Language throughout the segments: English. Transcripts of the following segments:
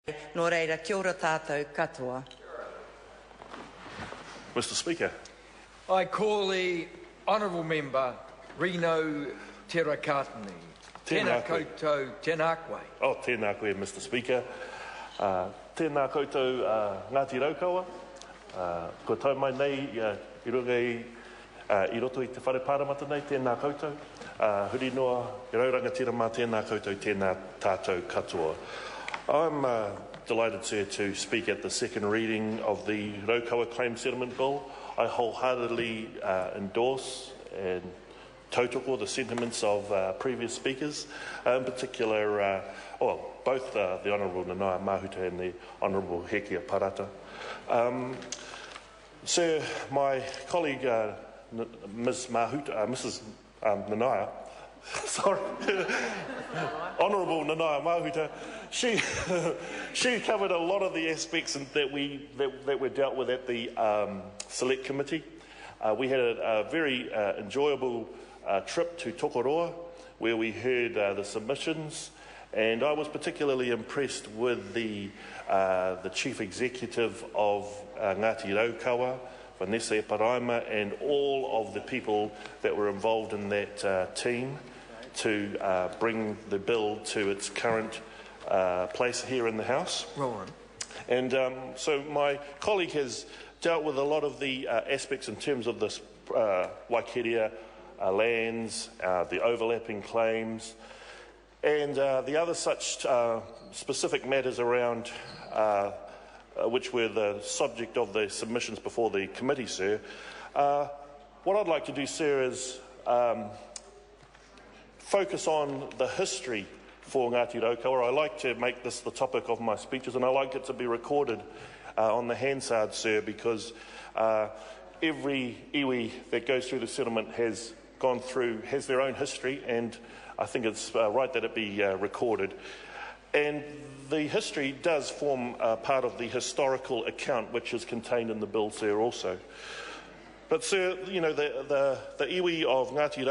Nō reira, kia ora tātou katoa. Mr. Speaker. I call the Honourable Member Reno Terakatani. Tēnā koutou, tēnā koe. Oh, tēnā koe, Mr. Speaker. Tēnā koutou Ngāti Raukawa. Ko tau mai nei I runga I roto I te whare pāramata nei, tēnā koutou. Huri noa, I raurangatira mā tēnā koutou, tēnā tātou katoa. I'm delighted, sir, to speak at the second reading of the Raukawa Claim Settlement Bill. I wholeheartedly endorse and tautoko the sentiments of previous speakers, in particular, both the Honourable Nanaia Mahuta and the Honourable Hekia Parata. Sir, my colleague, Ms. Mahuta, Mrs. Nanaia, sorry, Honourable Nanaia Mahuta, she covered a lot of the aspects that were dealt with at the Select Committee. We had a very enjoyable trip to Tokoroa, where we heard the submissions, and I was particularly impressed with the Chief Executive of Ngāti Raukawa, Vanessa Paraima, and all of the people that were involved in that team to bring the bill to its current place here in the House. Rowan. And so my colleague has dealt with a lot of the aspects in terms of this Waikeria lands, the overlapping claims, and the other such specific matters around which were the subject of the submissions before the committee, sir. What I'd like to do, sir, is focus on the history for Ngāti Raukawa. I like to make this the topic of my speeches, and I like it to be recorded on the Hansard, sir, because every iwi that goes through the settlement has their own history, and I think it's right that it be recorded. And the history does form part of the historical account which is contained in the bill, sir, also. But, sir, you know, the iwi of Ngāti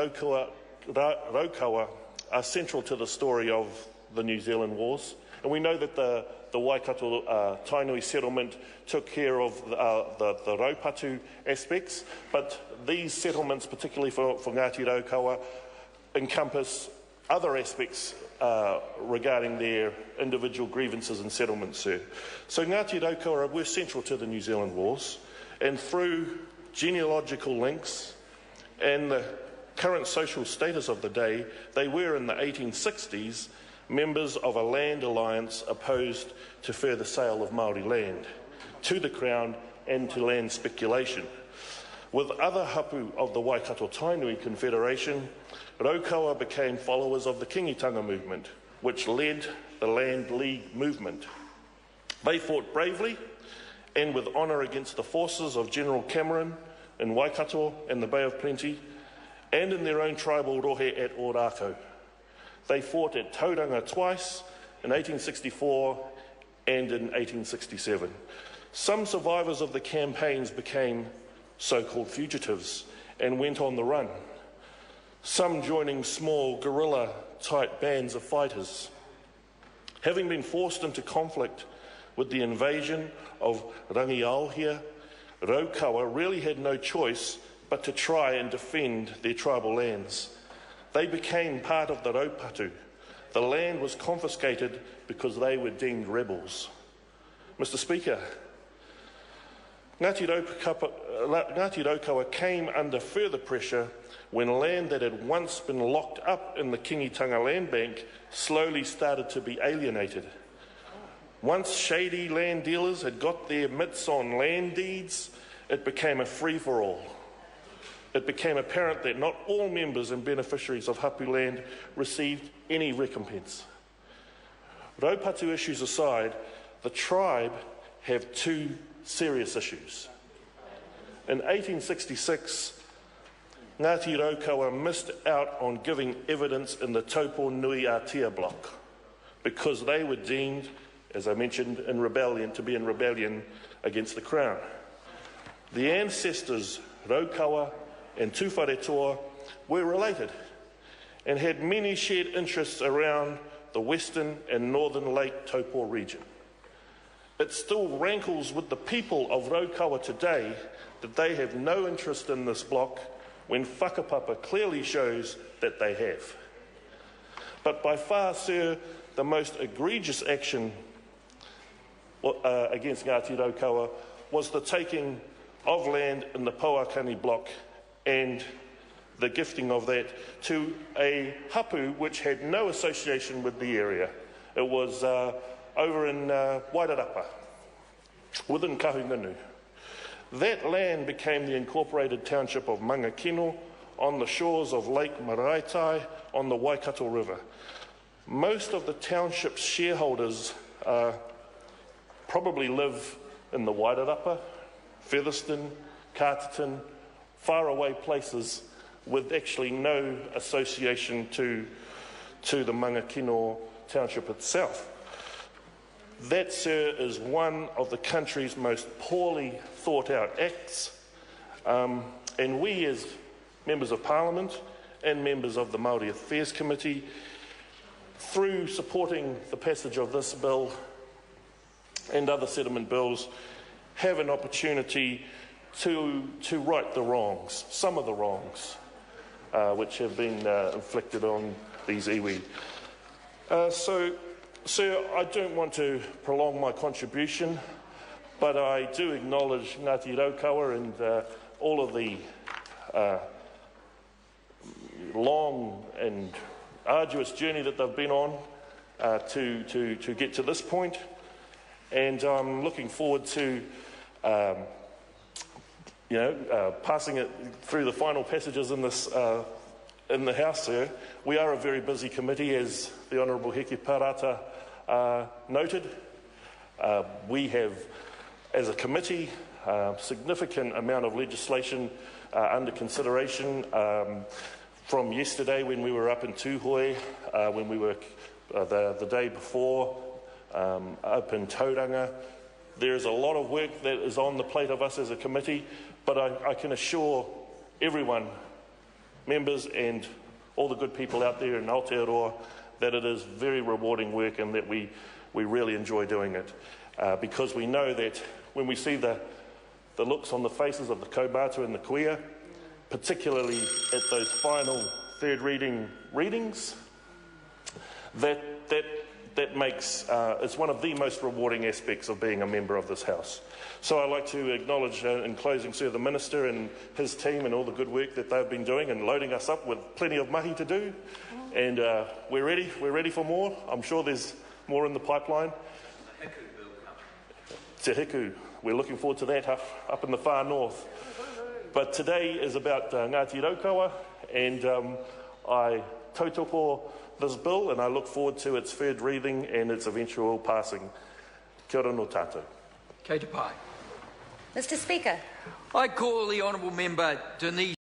Raukawa are central to the story of the New Zealand Wars. And we know that the Waikato Tainui settlement took care of the Raupatu aspects, but these settlements, particularly for Ngāti Raukawa, encompass other aspects regarding their individual grievances and settlements, sir. So Ngāti Raukawa were central to the New Zealand Wars, and through genealogical links and the current social status of the day, they were in the 1860s members of a land alliance opposed to further sale of Māori land to the Crown and to land speculation. With other hapu of the Waikato Tainui Confederation, Raukawa became followers of the Kingitanga movement, which led the Land League movement. They fought bravely and with honour against the forces of General Cameron in Waikato and the Bay of Plenty, and in their own tribal rohe at Ōrākau. They fought at Tauranga twice, in 1864 and in 1867. Some survivors of the campaigns became so-called fugitives and went on the run, some joining small guerrilla-type bands of fighters. Having been forced into conflict with the invasion of Rangiaohia, Raukawa really had no choice but to try and defend their tribal lands. They became part of the Raupatu. The land was confiscated because they were deemed rebels. Mr. Speaker, Ngāti Raukawa came under further pressure when land that had once been locked up in the Kingitanga Land Bank slowly started to be alienated. Once shady land dealers had got their mitts on land deeds, it became a free-for-all. It became apparent that not all members and beneficiaries of hapu land received any recompense. Raupatu issues aside, the tribe have two serious issues. In 1866, Ngāti Raukawa missed out on giving evidence in the Taupo Nui Atia block because they were deemed, as I mentioned, to be in rebellion against the Crown. The ancestors, Raukawa and Tuwharetoa, were related and had many shared interests around the western and northern Lake Taupo region. it still rankles with the people of Raukawa today that they have no interest in this block when whakapapa clearly shows that they have. But by far, sir, the most egregious action against Ngāti Raukawa was the taking of land in the Pauakani block and the gifting of that to a hapu which had no association with the area. It was over in Wairarapa, within Kahungunu. That land became the incorporated township of Mangakino on the shores of Lake Maraitai on the Waikato River. Most of the township's shareholders probably live in the Wairarapa, Featherston, Carterton, faraway places with actually no association to the Mangakino township itself. That, sir, is one of the country's most poorly thought out acts, and we as members of Parliament and members of the Māori Affairs Committee, through supporting the passage of this bill and other settlement bills, have an opportunity to right the wrongs, some of the wrongs which have been inflicted on these iwi. So, sir, I don't want to prolong my contribution, but I do acknowledge Ngāti Raukawa and all of the long and arduous journey that they've been on to get to this point. And I'm looking forward to passing it through the final passages in this in the House, sir. We are a very busy committee, as the Honourable Heke Parata noted. We have, as a committee, a significant amount of legislation under consideration. From yesterday, when we were up in Tūhoe, when we were the day before up in Tauranga, there's a lot of work that is on the plate of us as a committee, but I can assure everyone, members and all the good people out there in Aotearoa, that it is very rewarding work and that we really enjoy doing it. Because we know that when we see the looks on the faces of the kaumātua and the kuia, particularly at those final third readings, that makes it's one of the most rewarding aspects of being a member of this House. So I'd like to acknowledge in closing, sir, the Minister and his team and all the good work that they've been doing and loading us up with plenty of mahi to do. And we're ready for more. I'm sure there's more in the pipeline. Te Hiku, we're looking forward to that up in the far north. But today is about Ngāti Raukawa, and I tautoko this bill, and I look forward to its third reading and its eventual passing. Kia ora no tātou. Kei te pai. Mr. Speaker. I call the Honourable Member Denise